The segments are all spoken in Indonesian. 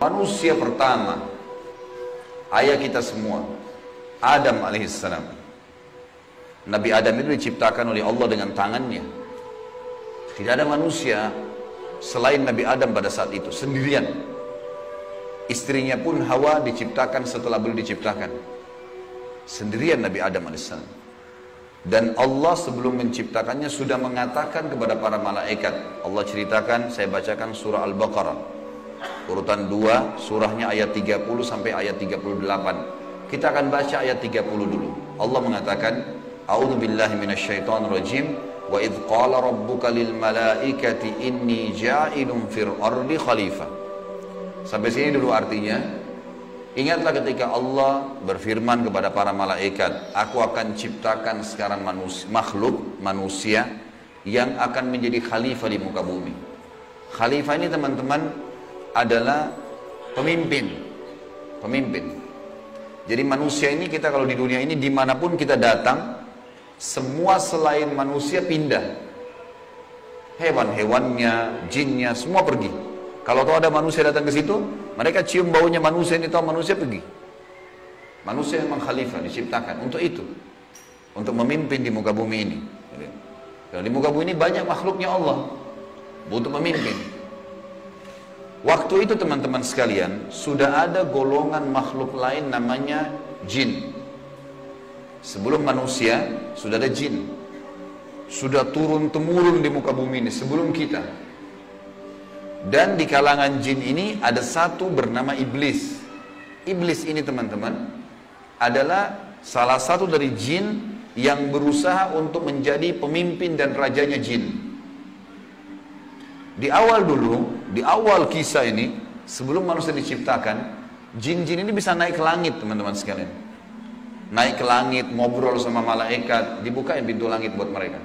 Manusia pertama, ayah kita semua, Adam alaihissalam. Nabi Adam itu diciptakan oleh Allah dengan tangannya. Tidak ada manusia selain Nabi Adam pada saat itu, sendirian. Istrinya pun Hawa diciptakan setelah beliau diciptakan. Sendirian Nabi Adam alaihissalam. Dan Allah sebelum menciptakannya sudah mengatakan kepada para malaikat. Allah ceritakan, saya bacakan surah Al-Baqarah. Urutan 2, surahnya ayat 30 sampai ayat 38. Kita akan baca ayat 30 dulu. Allah mengatakan, A'udzu billahi minasyaitonir rajim, wa idz qala rabbuka lil malaikati inni ja'ilun fil ardi khalifah. Sampai sini dulu artinya. Ingatlah ketika Allah berfirman kepada para malaikat, aku akan ciptakan sekarang manusia yang akan menjadi khalifah di muka bumi. Khalifah ini teman-teman adalah pemimpin. Jadi manusia ini, kita kalau di dunia ini dimanapun kita datang, semua selain manusia pindah. Hewan-hewannya, jinnya, semua pergi. Kalau tahu ada manusia datang ke situ, mereka cium baunya manusia ini, tahu manusia pergi. Manusia memang khalifah, diciptakan untuk itu, untuk memimpin di muka bumi ini. Di muka bumi ini banyak makhluknya Allah, butuh memimpin. Waktu itu teman-teman sekalian, sudah ada golongan makhluk lain namanya jin. Sebelum manusia, sudah ada jin. Sudah turun-temurun di muka bumi ini, sebelum kita. Dan di kalangan jin ini ada satu bernama iblis. Iblis ini teman-teman adalah salah satu dari jin yang berusaha untuk menjadi pemimpin dan rajanya jin. Di awal dulu, di awal kisah ini, sebelum manusia diciptakan, jin-jin ini bisa naik ke langit teman-teman sekalian. Naik ke langit, ngobrol sama malaikat, dibukain pintu langit buat mereka.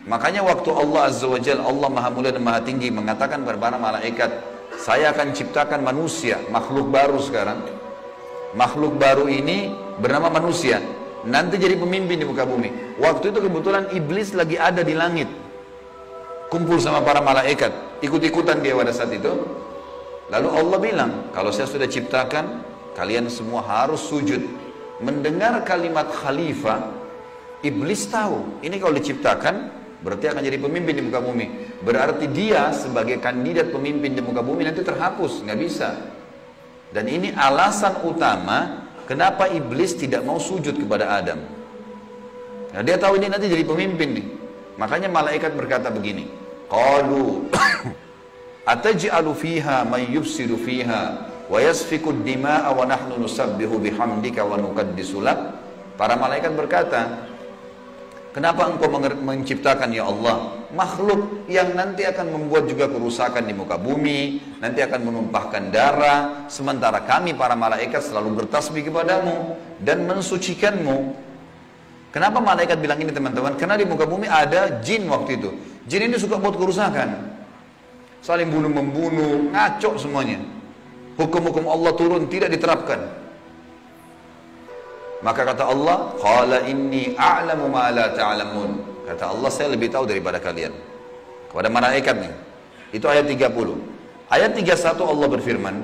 Makanya waktu Allah Azza wa Jalla, Allah Maha Mulia dan Maha Tinggi, mengatakan kepada para malaikat, saya akan ciptakan manusia, makhluk baru sekarang. Makhluk baru ini bernama manusia, nanti jadi pemimpin di muka bumi. Waktu itu kebetulan iblis lagi ada di langit, kumpul sama para malaikat, ikut-ikutan dia pada saat itu. Lalu Allah bilang, kalau saya sudah ciptakan, kalian semua harus sujud. Mendengar kalimat khalifah, iblis tahu, ini kalau diciptakan, berarti akan jadi pemimpin di muka bumi. Berarti dia sebagai kandidat pemimpin di muka bumi nanti terhapus, nggak bisa. Dan ini alasan utama kenapa iblis tidak mau sujud kepada Adam. Nah, dia tahu ini nanti jadi pemimpin nih. Makanya malaikat berkata begini, qalu ataj'alu fiha man yufsidu fiha wa yasfiku ad-dima'a wa nahnu nusabbihu bihamdika wa nuqaddisu lak. Para malaikat berkata, kenapa engkau menciptakan ya Allah makhluk yang nanti akan membuat juga kerusakan di muka bumi, nanti akan menumpahkan darah, sementara kami para malaikat selalu bertasbih kepadamu dan mensucikanmu. Kenapa malaikat bilang ini teman-teman? Karena di muka bumi ada jin waktu itu. Jin ini suka buat kerusakan, saling bunuh-membunuh, ngaco semuanya. Hukum-hukum Allah turun, tidak diterapkan. Maka kata Allah, qala inni a'lamu ma la ta'lamun. Kata Allah, saya lebih tahu daripada kalian. Kepada malaikat nih. Itu ayat 30. Ayat 31 Allah berfirman,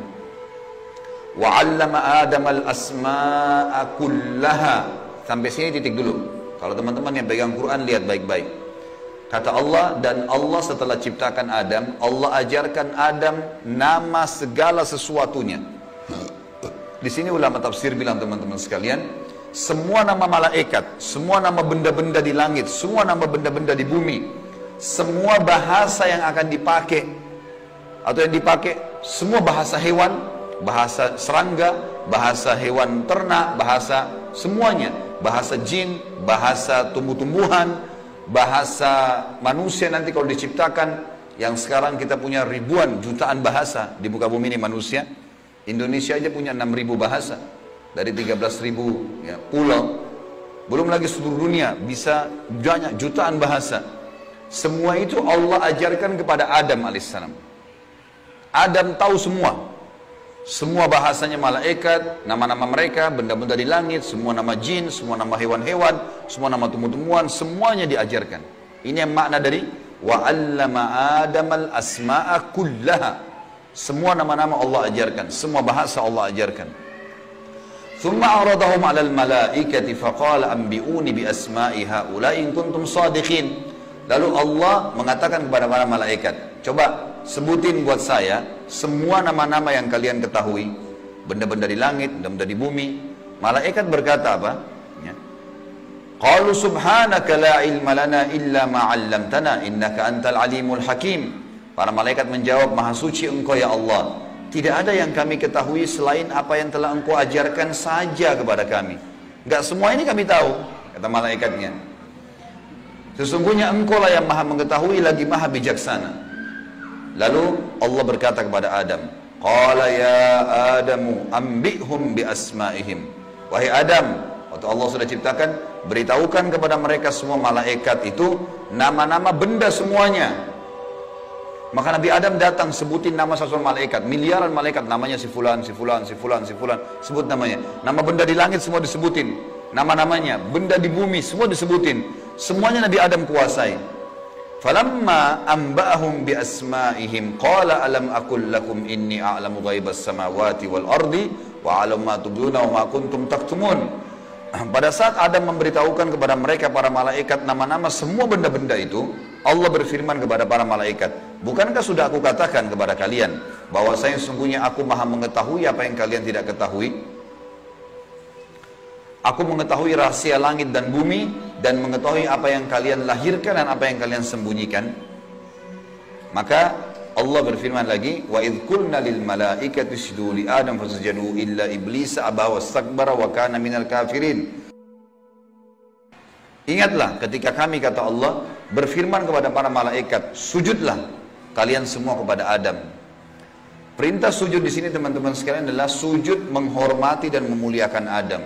wa 'allama Adam al-asma'a kullaha. Sampai sini titik dulu. Kalau teman-teman yang pegang Quran lihat baik-baik. Kata Allah, dan Allah setelah ciptakan Adam, Allah ajarkan Adam nama segala sesuatunya. Di sini ulama tafsir bilang teman-teman sekalian, semua nama malaikat, semua nama benda-benda di langit, semua nama benda-benda di bumi, semua bahasa yang akan dipakai atau yang dipakai, semua bahasa hewan, bahasa serangga, bahasa hewan ternak, bahasa semuanya, bahasa jin, bahasa tumbuh-tumbuhan, bahasa manusia nanti kalau diciptakan, yang sekarang kita punya ribuan, jutaan bahasa di muka bumi ini manusia. Indonesia aja punya 6.000 bahasa dari 13.000 ya, pulau. Belum lagi seluruh dunia bisa banyak jutaan bahasa. Semua itu Allah ajarkan kepada Adam alaihissalam. Adam tahu semua. Semua bahasanya malaikat, nama-nama mereka, benda-benda di langit, semua nama jin, semua nama hewan-hewan, semua nama tumbuh-tumbuhan, semuanya diajarkan. Ini yang makna dari wa 'allama Adamal asma'a kullaha. Semua nama-nama Allah ajarkan, semua bahasa Allah ajarkan. Thumma aradahum 'alal malaikati faqala anbi'uni bi asma'i haula'i in kuntum shadiqin. Lalu Allah mengatakan kepada para malaikat, coba sebutin buat saya semua nama-nama yang kalian ketahui, benda-benda di langit, benda-benda di bumi. Malaikat berkata apa? Ya. Qalu subhanaka la ilma lana illa ma 'allamtana innaka antal alimul hakim. Para malaikat menjawab, maha suci engkau ya Allah, tidak ada yang kami ketahui selain apa yang telah engkau ajarkan saja kepada kami. Enggak semua ini kami tahu, kata malaikatnya. Sesungguhnya engkau lah yang maha mengetahui lagi maha bijaksana. Lalu Allah berkata kepada Adam, qala ya Adamu ambihum bi asma'ihim. Wahai Adam, waktu Allah sudah ciptakan, beritahukan kepada mereka semua malaikat itu nama-nama benda semuanya. Maka Nabi Adam datang sebutin nama satu malaikat, miliaran malaikat, namanya si fulan, si fulan, si fulan, si fulan, sebut namanya. Nama benda di langit semua disebutin, nama-namanya, benda di bumi semua disebutin. Semuanya Nabi Adam kuasai. Falamma amba'ahum bi asma'ihim qala alam aqul lakum inni a'lamu ghaibas samawati wal ardi wa a'lamu ma tubduna wa ma kuntum taktumun. Pada saat Adam memberitahukan kepada mereka para malaikat nama-nama semua benda-benda itu, Allah berfirman kepada para malaikat, bukankah sudah aku katakan kepada kalian bahwasanya sesungguhnya aku maha mengetahui apa yang kalian tidak ketahui? Aku mengetahui rahasia langit dan bumi dan mengetahui apa yang kalian lahirkan dan apa yang kalian sembunyikan. Maka Allah berfirman lagi, wa idh qulna lil malaikati isjudu li Adam fasajadu illa iblis aba wastakbara wa kana minal kafirin. Ingatlah ketika kami, kata Allah, berfirman kepada para malaikat, sujudlah kalian semua kepada Adam. Perintah sujud di sini teman-teman sekalian adalah sujud menghormati dan memuliakan Adam.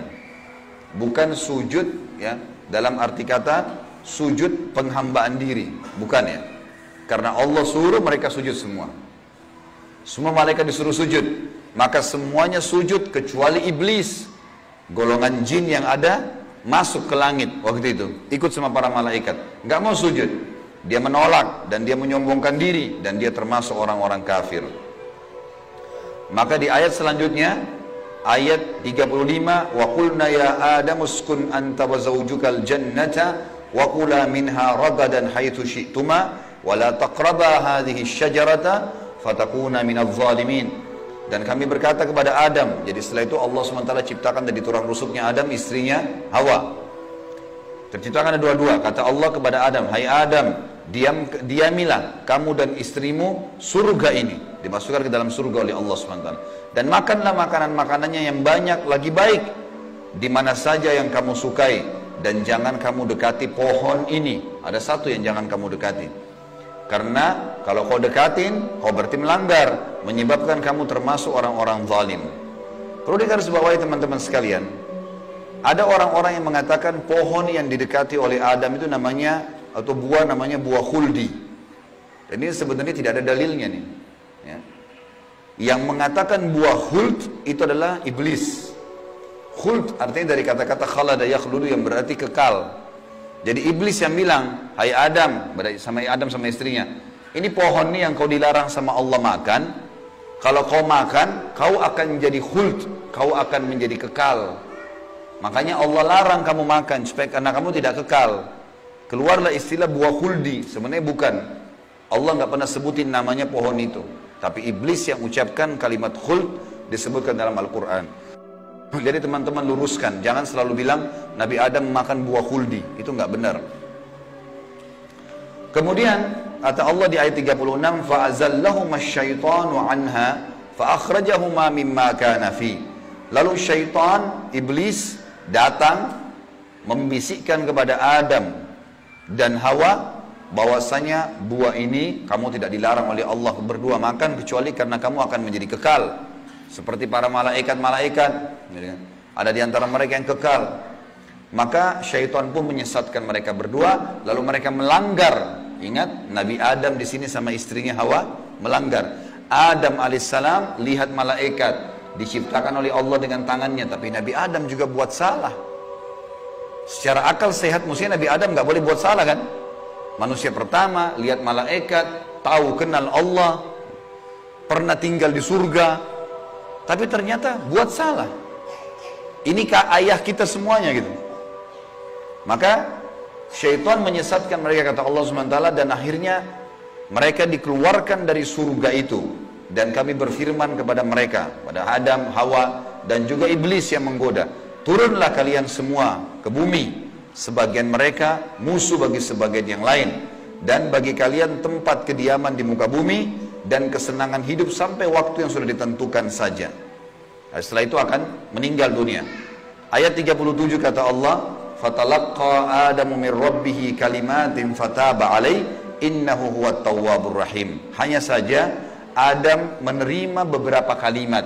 Bukan sujud ya dalam arti kata sujud penghambaan diri, bukan ya. Karena Allah suruh mereka sujud semua. Semua malaikat disuruh sujud, maka semuanya sujud kecuali iblis. Golongan jin yang ada masuk ke langit waktu itu, ikut sama para malaikat, nggak mau sujud. Dia menolak dan dia menyombongkan diri dan dia termasuk orang-orang kafir. Maka di ayat selanjutnya, ayat 35, wa qulna ya Adam uskun anta wa zawjukal jannata wa kula minha ragadan haitsu syi'tuma wa la taqraba hadhihi syajarata fatakuna minadh dhalimin. Dan kami berkata kepada Adam, jadi setelah itu Allah SWT ciptakan dari tulang rusuknya Adam istrinya Hawa. Terciptakan ada dua-dua. Kata Allah kepada Adam, hai Adam, diamilah kamu dan istrimu surga ini, dimasukkan ke dalam surga oleh Allah SWT. Dan makanlah makanan-makanannya yang banyak lagi baik di mana saja yang kamu sukai, dan jangan kamu dekati pohon ini. Ada satu yang jangan kamu dekati, karena kalau kau dekatin, kau berarti melanggar, menyebabkan kamu termasuk orang-orang zalim. Perlu digarisbawahi teman-teman sekalian, ada orang-orang yang mengatakan pohon yang didekati oleh Adam itu namanya, atau buah namanya buah khuldi. Dan ini sebenarnya tidak ada dalilnya nih ya. Yang mengatakan buah khuld itu adalah iblis. Khuld artinya dari kata-kata khalada yakhludu yang berarti kekal. Jadi iblis yang bilang, hai Adam, sama Adam sama istrinya, ini pohon nih yang kau dilarang sama Allah makan, kalau kau makan, kau akan menjadi khuld, kau akan menjadi kekal. Makanya Allah larang kamu makan, supaya karena kamu tidak kekal. Keluarlah istilah buah khuldi, sebenarnya bukan. Allah nggak pernah sebutin namanya pohon itu. Tapi iblis yang ucapkan kalimat khuld disebutkan dalam Al-Quran. Jadi teman-teman luruskan, jangan selalu bilang Nabi Adam makan buah khuldi, itu nggak benar. Kemudian kata Allah di ayat 36, fa'azallahuma asyaitanu anha fa'akhrajahuma mimma kana fi. Lalu syaitan, iblis datang membisikkan kepada Adam dan Hawa bahwasanya buah ini kamu tidak dilarang oleh Allah berdua makan kecuali karena kamu akan menjadi kekal. Seperti para malaikat-malaikat, ada di antara mereka yang kekal. Maka syaitan pun menyesatkan mereka berdua, lalu mereka melanggar. Ingat, Nabi Adam di sini sama istrinya Hawa melanggar. Adam alaihissalam lihat malaikat, diciptakan oleh Allah dengan tangannya, tapi Nabi Adam juga buat salah. Secara akal sehat mestinya Nabi Adam nggak boleh buat salah kan? Manusia pertama lihat malaikat, tahu kenal Allah, pernah tinggal di surga, tapi ternyata buat salah. Ini ayah kita semuanya gitu. Maka syaitan menyesatkan mereka, kata Allah SWT, dan akhirnya mereka dikeluarkan dari surga itu. Dan kami berfirman kepada mereka, pada Adam, Hawa, dan juga iblis yang menggoda, turunlah kalian semua ke bumi. Sebagian mereka musuh bagi sebagian yang lain, dan bagi kalian tempat kediaman di muka bumi dan kesenangan hidup sampai waktu yang sudah ditentukan saja. Nah, setelah itu akan meninggal dunia. Ayat 37 kata Allah, fatalaqqa Adamu min rabbih kalimatin fataba alaih innahu huwat tawwabur rahim. Hanya saja Adam menerima beberapa kalimat.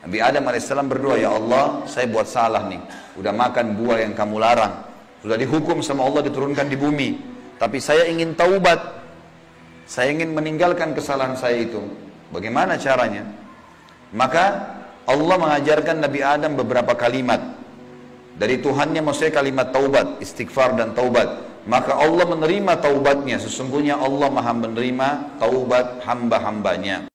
Nabi Adam alaihissalam berdoa, ya Allah, saya buat salah nih, udah makan buah yang kamu larang, sudah dihukum sama Allah diturunkan di bumi, tapi saya ingin taubat, saya ingin meninggalkan kesalahan saya itu. Bagaimana caranya? Maka Allah mengajarkan Nabi Adam beberapa kalimat dari Tuhannya, maksudnya kalimat taubat, istighfar dan taubat. Maka Allah menerima taubatnya. Sesungguhnya Allah maha menerima taubat hamba-hambanya.